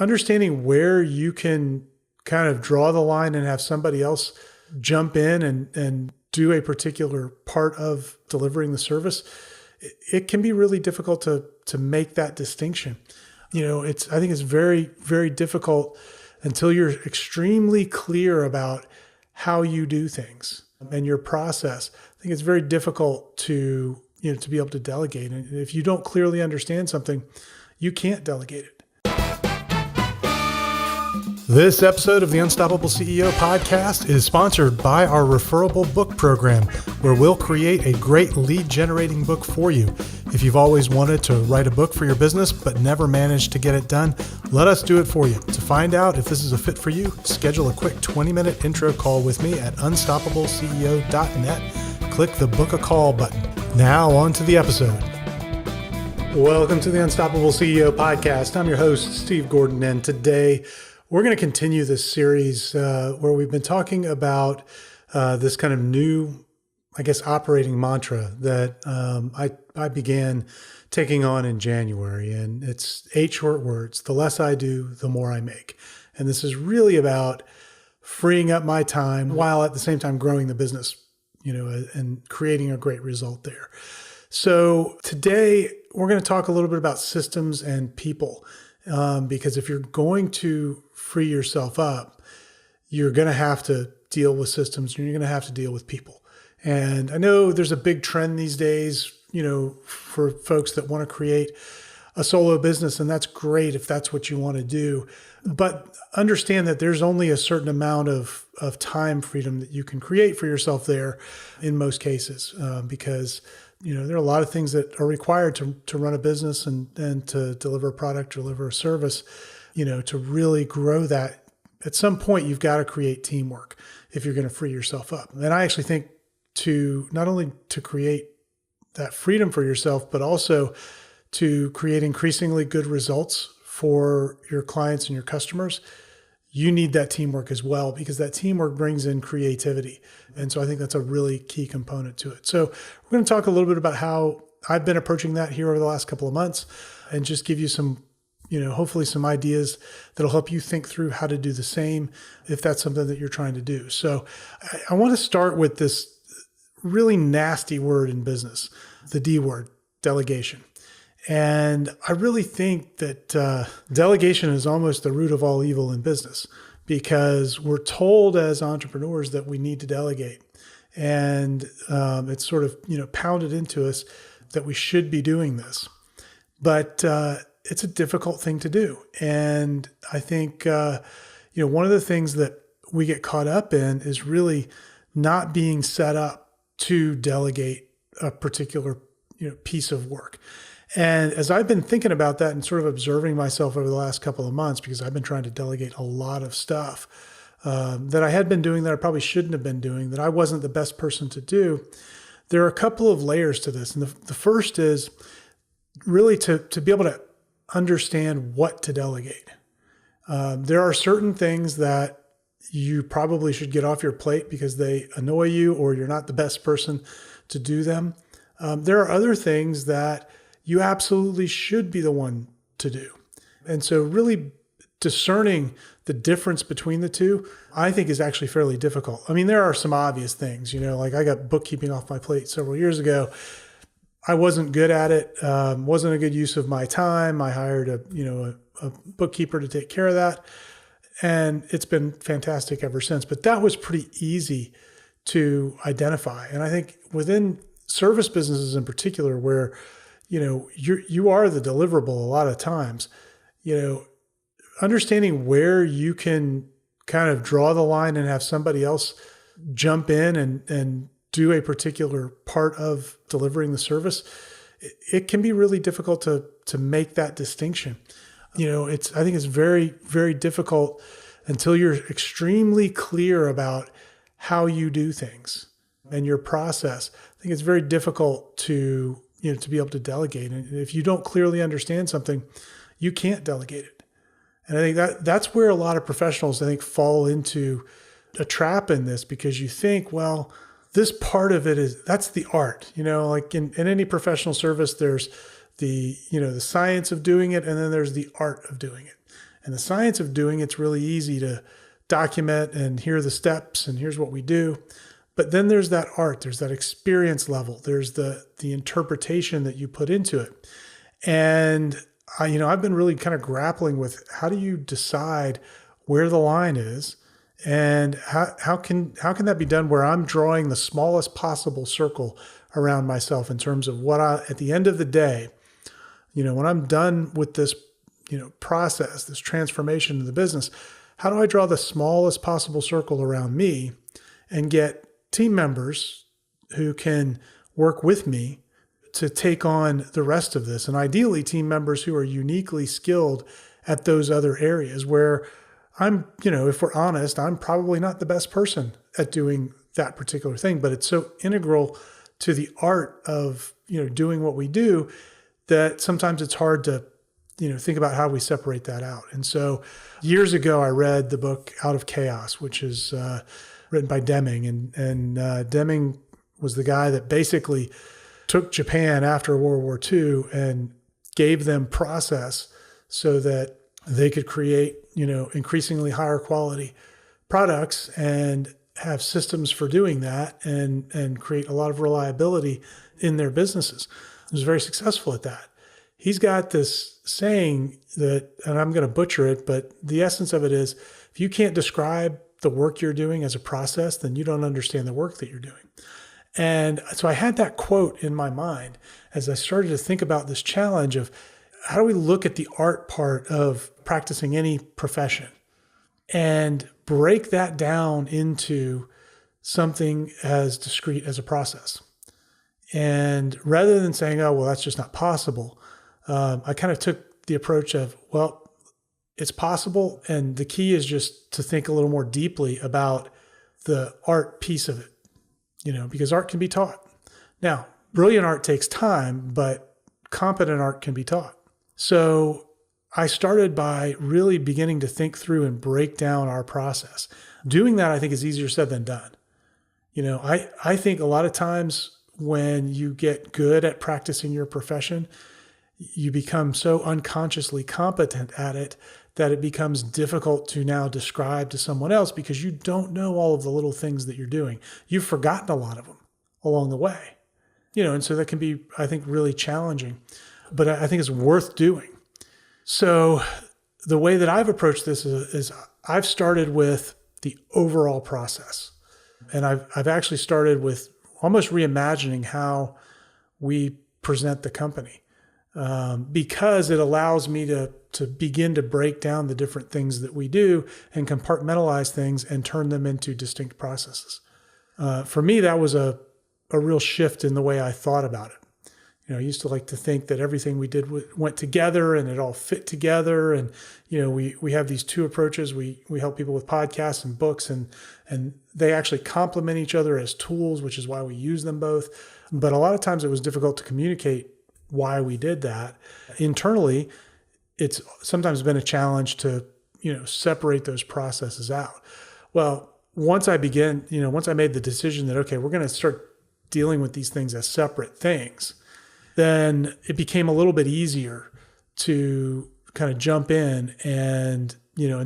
understanding where you can kind of draw the line and have somebody else jump in and do a particular part of delivering the service, it can be really difficult to make that distinction. I think it's very, very difficult until you're extremely clear about how you do things and your process. I think it's very difficult to be able to delegate. And if you don't clearly understand something, you can't delegate it. This episode of the Unstoppable CEO podcast is sponsored by our referable book program, where we'll create a great lead generating book for you. If you've always wanted to write a book for your business but never managed to get it done, let us do it for you. To find out if this is a fit for you, schedule a quick 20-minute intro call with me at unstoppableceo.net. Click the book a call button. Now on to the episode. Welcome to the Unstoppable CEO podcast. I'm your host, Steve Gordon, and today we're going to continue this series where we've been talking about this kind of new, operating mantra that I began taking on in January. And it's 8 short words: the less I do, the more I make. And this is really about freeing up my time while at the same time growing the business, and creating a great result there. So today we're going to talk a little bit about systems and people. Because if you're going to free yourself up, you're going to have to deal with systems and you're going to have to deal with people. And I know there's a big trend these days, for folks that want to create a solo business, and that's great if that's what you want to do. But understand that there's only a certain amount of time freedom that you can create for yourself there in most cases, because there are a lot of things that are required to run a business and to deliver a product, deliver a service, to really grow that. At some point, you've got to create teamwork if you're going to free yourself up. And I actually think to not only to create that freedom for yourself, but also to create increasingly good results for your clients and your customers, you need that teamwork as well, because that teamwork brings in creativity. And so I think that's a really key component to it. So we're going to talk a little bit about how I've been approaching that here over the last couple of months, and just give you some, hopefully some ideas that'll help you think through how to do the same if that's something that you're trying to do. So I want to start with this really nasty word in business, the D word, delegation. And I really think that delegation is almost the root of all evil in business, because we're told as entrepreneurs that we need to delegate. And it's sort of, pounded into us that we should be doing this. But it's a difficult thing to do. And I think, one of the things that we get caught up in is really not being set up to delegate a particular, piece of work. And as I've been thinking about that and sort of observing myself over the last couple of months, because I've been trying to delegate a lot of stuff that I had been doing that I probably shouldn't have been doing, that I wasn't the best person to do, there are a couple of layers to this. And the first is really to be able to understand what to delegate. There are certain things that you probably should get off your plate because they annoy you or you're not the best person to do them. There are other things that you absolutely should be the one to do. And so really discerning the difference between the two, I think, is actually fairly difficult. I mean, there are some obvious things, like I got bookkeeping off my plate several years ago. I wasn't good at it, wasn't a good use of my time. I hired a bookkeeper to take care of that. And it's been fantastic ever since. But that was pretty easy to identify. And I think within service businesses in particular, where you are the deliverable a lot of times, understanding where you can kind of draw the line and have somebody else jump in and do a particular part of delivering the service, it can be really difficult to make that distinction. I think it's very, very difficult until you're extremely clear about how you do things and your process. I think it's very difficult to be able to delegate. And if you don't clearly understand something, you can't delegate it. And I think that's where a lot of professionals, I think, fall into a trap in this, because you think, well, this part of it that's the art, like in any professional service, there's the science of doing it, and then there's the art of doing it. And the science of doing it's really easy to document, and here are the steps and here's what we do. But then there's that art, there's that experience level, there's the interpretation that you put into it. And I've been really kind of grappling with, how do you decide where the line is, and how can that be done where I'm drawing the smallest possible circle around myself in terms of what at the end of the day, when I'm done with this, process, this transformation of the business, how do I draw the smallest possible circle around me and get team members who can work with me to take on the rest of this? And ideally team members who are uniquely skilled at those other areas where I'm, if we're honest, I'm probably not the best person at doing that particular thing, but it's so integral to the art of, doing what we do that sometimes it's hard to, think about how we separate that out. And so years ago, I read the book Out of Chaos, which is written by Deming. And Deming was the guy that basically took Japan after World War II and gave them process so that they could create, increasingly higher quality products and have systems for doing that and create a lot of reliability in their businesses. He was very successful at that. He's got this saying that, and I'm going to butcher it, but the essence of it is, if you can't describe the work you're doing as a process, then you don't understand the work that you're doing. And so I had that quote in my mind as I started to think about this challenge of, how do we look at the art part of practicing any profession and break that down into something as discrete as a process? And rather than saying, oh, well, that's just not possible, I kind of took the approach of, well, it's possible. And the key is just to think a little more deeply about the art piece of it, because art can be taught. Now, brilliant art takes time, but competent art can be taught. So I started by really beginning to think through and break down our process. Doing that, I think, is easier said than done. I think a lot of times when you get good at practicing your profession, you become so unconsciously competent at it that it becomes difficult to now describe to someone else because you don't know all of the little things that you're doing. You've forgotten a lot of them along the way, and so that can be, I think, really challenging, but I think it's worth doing. So the way that I've approached this is I've started with the overall process. And I've actually started with almost reimagining how we present the company. Because it allows me to begin to break down the different things that we do and compartmentalize things and turn them into distinct processes. For me, that was a real shift in the way I thought about it. I used to like to think that everything we did went together and it all fit together. And, we have these two approaches. We help people with podcasts and books, and they actually complement each other as tools, which is why we use them both. But a lot of times it was difficult to communicate why we did that. Internally, it's sometimes been a challenge to, separate those processes out. Well, once I made the decision that, okay, we're going to start dealing with these things as separate things, then it became a little bit easier to kind of jump in and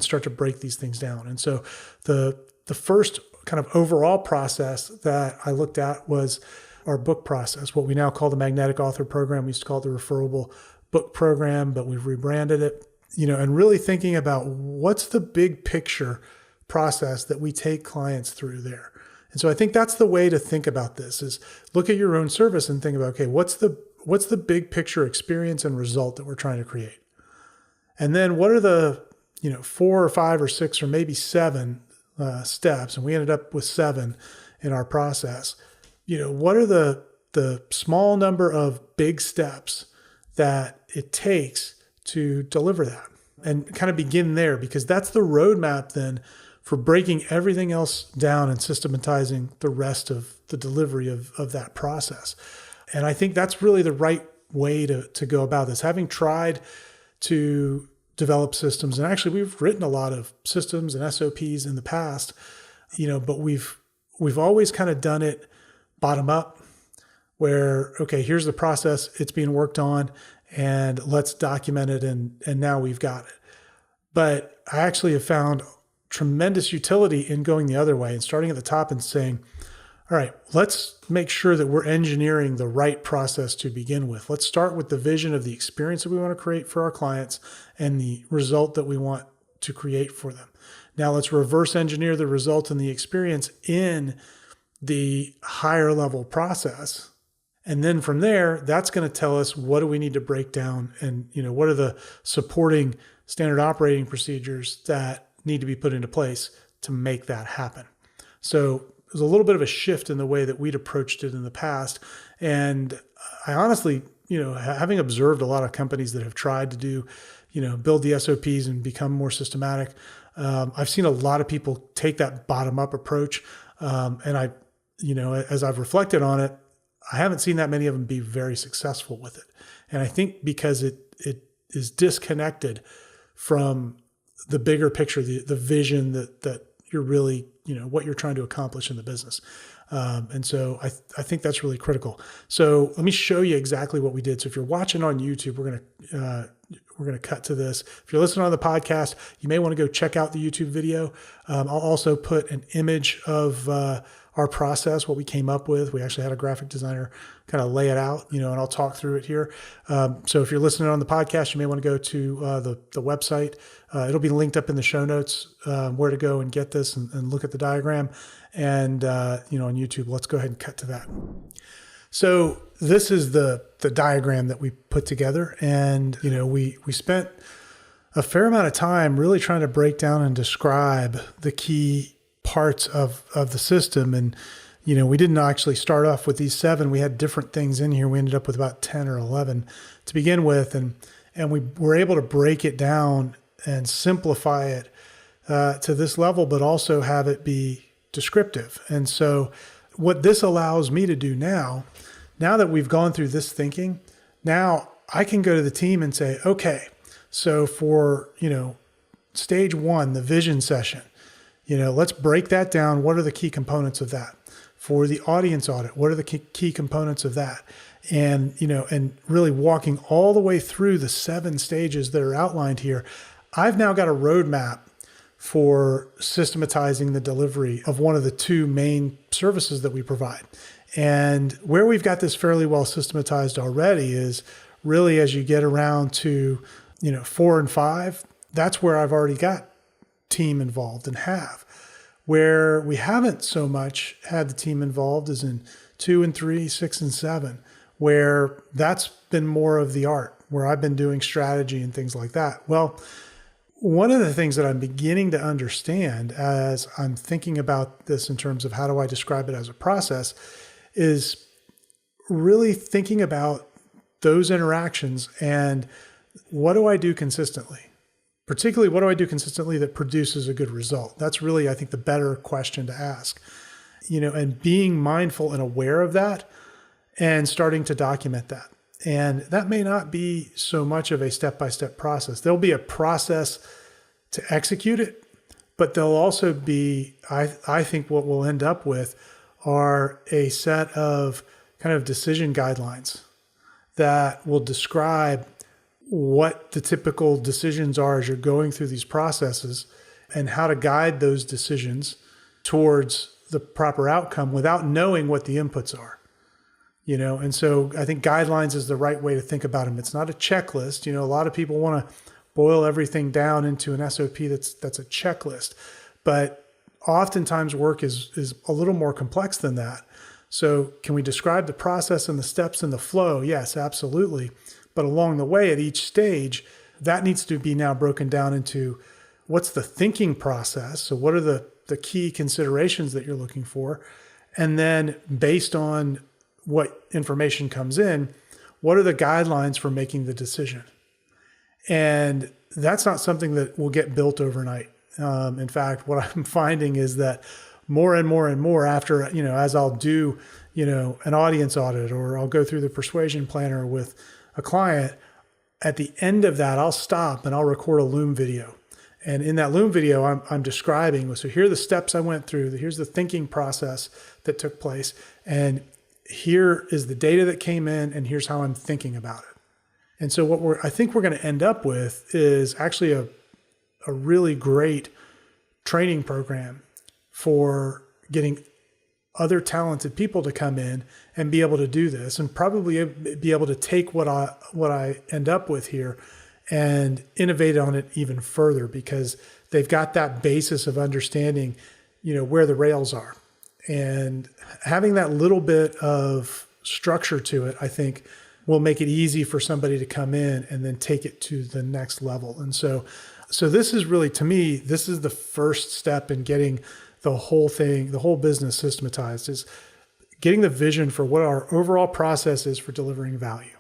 start to break these things down. And so the first kind of overall process that I looked at was our book process, what we now call the Magnetic Author Program. We used to call it the Referable Book Program, but we've rebranded it, and really thinking about what's the big picture process that we take clients through there. And so I think that's the way to think about this, is look at your own service and think about, okay, what's the big picture experience and result that we're trying to create? And then what are the, 4 or 5 or 6 or maybe 7 steps? And we ended up with 7 in our process. What are the small number of big steps that it takes to deliver that? And kind of begin there, because that's the roadmap then for breaking everything else down and systematizing the rest of the delivery of that process. And I think that's really the right way to go about this. Having tried to develop systems, and actually we've written a lot of systems and SOPs in the past, but we've always kind of done it bottom up, where, okay, here's the process, it's being worked on, and let's document it, and now we've got it. But I actually have found tremendous utility in going the other way and starting at the top and saying, all right, let's make sure that we're engineering the right process to begin with. Let's start with the vision of the experience that we want to create for our clients and the result that we want to create for them. Now let's reverse engineer the result and the experience in the higher level process. And then from there, that's going to tell us what do we need to break down and, what are the supporting standard operating procedures that need to be put into place to make that happen. So there's a little bit of a shift in the way that we'd approached it in the past. And I honestly, having observed a lot of companies that have tried to do, build the SOPs and become more systematic, I've seen a lot of people take that bottom-up approach. And I, as I've reflected on it, I haven't seen that many of them be very successful with it. And I think because it is disconnected from the bigger picture, the vision that you're really, what you're trying to accomplish in the business. And so I think that's really critical. So let me show you exactly what we did. So if you're watching on YouTube, we're going to cut to this. If you're listening on the podcast, you may want to go check out the YouTube video. I'll also put an image of our process, what we came up with. We actually had a graphic designer kind of lay it out, and I'll talk through it here. So if you're listening on the podcast, you may want to go to the website. It'll be linked up in the show notes where to go and get this and look at the diagram. And, on YouTube, let's go ahead and cut to that. So this is the diagram that we put together. And, we spent a fair amount of time really trying to break down and describe the key parts of the system. And, we didn't actually start off with these 7. We had different things in here. We ended up with about 10 or 11 to begin with. And we were able to break it down and simplify it to this level, but also have it be descriptive. And so what this allows me to do now that we've gone through this thinking, now I can go to the team and say, okay, so for, stage 1, the vision session, let's break that down. What are the key components of that? For the audience audit, what are the key components of that? And, and really walking all the way through the 7 stages that are outlined here, I've now got a roadmap for systematizing the delivery of one of the 2 main services that we provide. And where we've got this fairly well systematized already is really as you get around to, 4 and 5, that's where I've already got team involved and have. Where we haven't so much had the team involved is in 2 and 3, 6 and 7, where that's been more of the art, where I've been doing strategy and things like that. Well, one of the things that I'm beginning to understand as I'm thinking about this in terms of how do I describe it as a process is really thinking about those interactions and what do I do consistently? Particularly, what do I do consistently that produces a good result? That's really, I think, the better question to ask. And being mindful and aware of that and starting to document that. And that may not be so much of a step-by-step process. There'll be a process to execute it, but there'll also be, I think what we'll end up with are a set of kind of decision guidelines that will describe what the typical decisions are as you're going through these processes and how to guide those decisions towards the proper outcome without knowing what the inputs are. And so I think guidelines is the right way to think about them. It's not a checklist. A lot of people want to boil everything down into an SOP that's a checklist, but oftentimes work is a little more complex than that. So can we describe the process and the steps and the flow? Yes, absolutely. But along the way at each stage, that needs to be now broken down into what's the thinking process? So what are the key considerations that you're looking for? And then based on what information comes in, what are the guidelines for making the decision? And that's not something that will get built overnight. In fact, what I'm finding is that more and more and more after, as I'll do, an audience audit or I'll go through the persuasion planner with a client, at the end of that, I'll stop and I'll record a Loom video. And in that Loom video, I'm describing, so here are the steps I went through. Here's the thinking process that took place. And here is the data that came in and here's how I'm thinking about it. And so I think we're going to end up with is actually a a really great training program for getting other talented people to come in and be able to do this, and probably be able to take what I end up with here and innovate on it even further, because they've got that basis of understanding, where the rails are. And having that little bit of structure to it, I think, will make it easy for somebody to come in and then take it to the next level. And so this is really, to me, this is the first step in getting the whole thing, the whole business systematized, is getting the vision for what our overall process is for delivering value.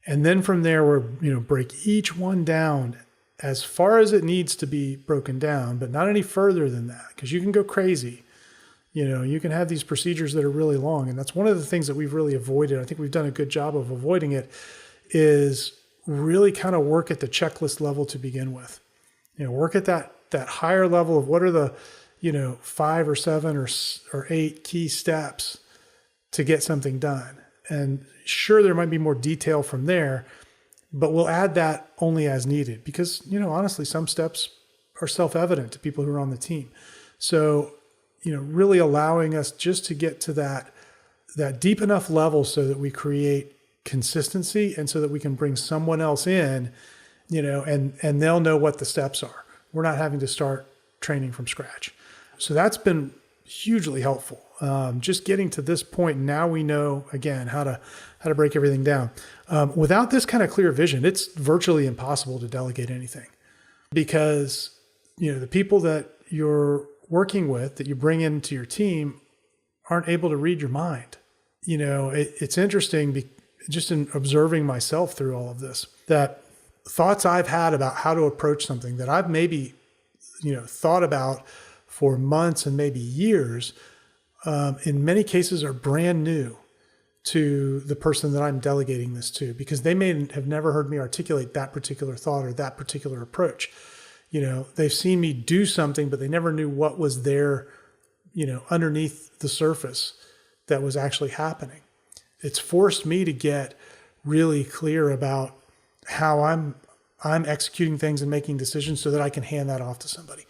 And then from there, we're, break each one down as far as it needs to be broken down, but not any further than that, because you can go crazy. You can have these procedures that are really long. And that's one of the things that we've really avoided. I think we've done a good job of avoiding it, is really kind of work at the checklist level to begin with. Work at that higher level of what are the 5 or 7 or 8 key steps to get something done. And sure, there might be more detail from there, but we'll add that only as needed, because, honestly, some steps are self-evident to people who are on the team. So, really allowing us just to get to that deep enough level so that we create consistency, and so that we can bring someone else in, and they'll know what the steps are. We're not having to start training from scratch. So that's been hugely helpful. Just getting to this point, now we know, again, how to break everything down. Without this kind of clear vision, it's virtually impossible to delegate anything, because, the people that you're working with, that you bring into your team, aren't able to read your mind. It's interesting, just in observing myself through all of this, that thoughts I've had about how to approach something that I've maybe, thought about for months and maybe years, in many cases are brand new to the person that I'm delegating this to, because they may have never heard me articulate that particular thought or that particular approach. They've seen me do something, but they never knew what was there, underneath the surface that was actually happening. It's forced me to get really clear about how I'm executing things and making decisions so that I can hand that off to somebody.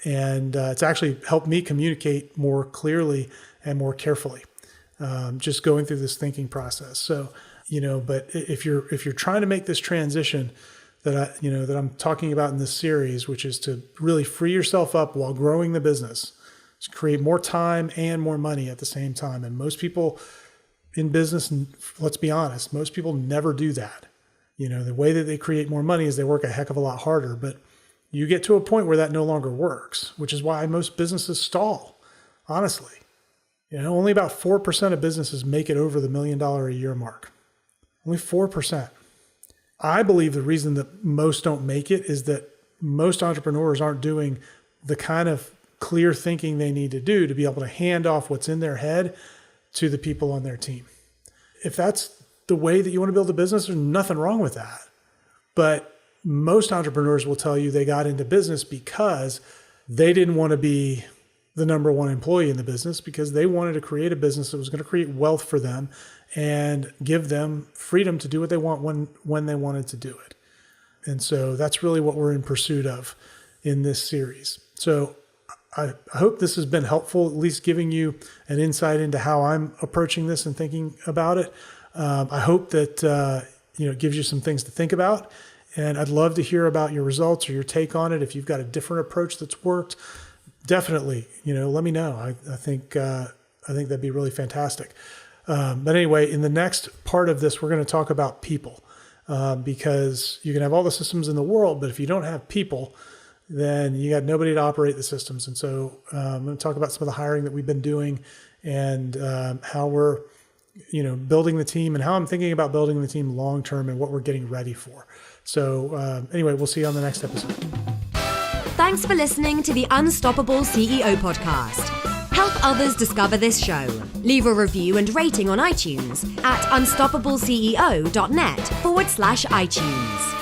And it's actually helped me communicate more clearly and more carefully, just going through this thinking process. So, but if you're trying to make this transition that I'm talking about in this series, which is to really free yourself up while growing the business, to create more time and more money at the same time. And most people in business, let's be honest, most people never do that. The way that they create more money is they work a heck of a lot harder, but you get to a point where that no longer works, which is why most businesses stall, honestly. Only about 4% of businesses make it over the $1 million a year mark. Only 4%. I believe the reason that most don't make it is that most entrepreneurs aren't doing the kind of clear thinking they need to do to be able to hand off what's in their head to the people on their team. If that's the way that you want to build a business, there's nothing wrong with that. But most entrepreneurs will tell you they got into business because they didn't want to be the number one employee in the business, because they wanted to create a business that was going to create wealth for them and give them freedom to do what they want when they wanted to do it. And so that's really what we're in pursuit of in this series. So I hope this has been helpful, at least giving you an insight into how I'm approaching this and thinking about it. I hope that it gives you some things to think about. And I'd love to hear about your results or your take on it. If you've got a different approach that's worked, definitely, let me know. I think that'd be really fantastic. But anyway, in the next part of this, we're going to talk about people, because you can have all the systems in the world, but if you don't have people, then you got nobody to operate the systems. And so I'm going to talk about some of the hiring that we've been doing, and how we're building the team, and how I'm thinking about building the team long-term, and what we're getting ready for. So anyway, we'll see you on the next episode. Thanks for listening to the Unstoppable CEO podcast. Help others discover this show. Leave a review and rating on iTunes at unstoppableceo.net/iTunes.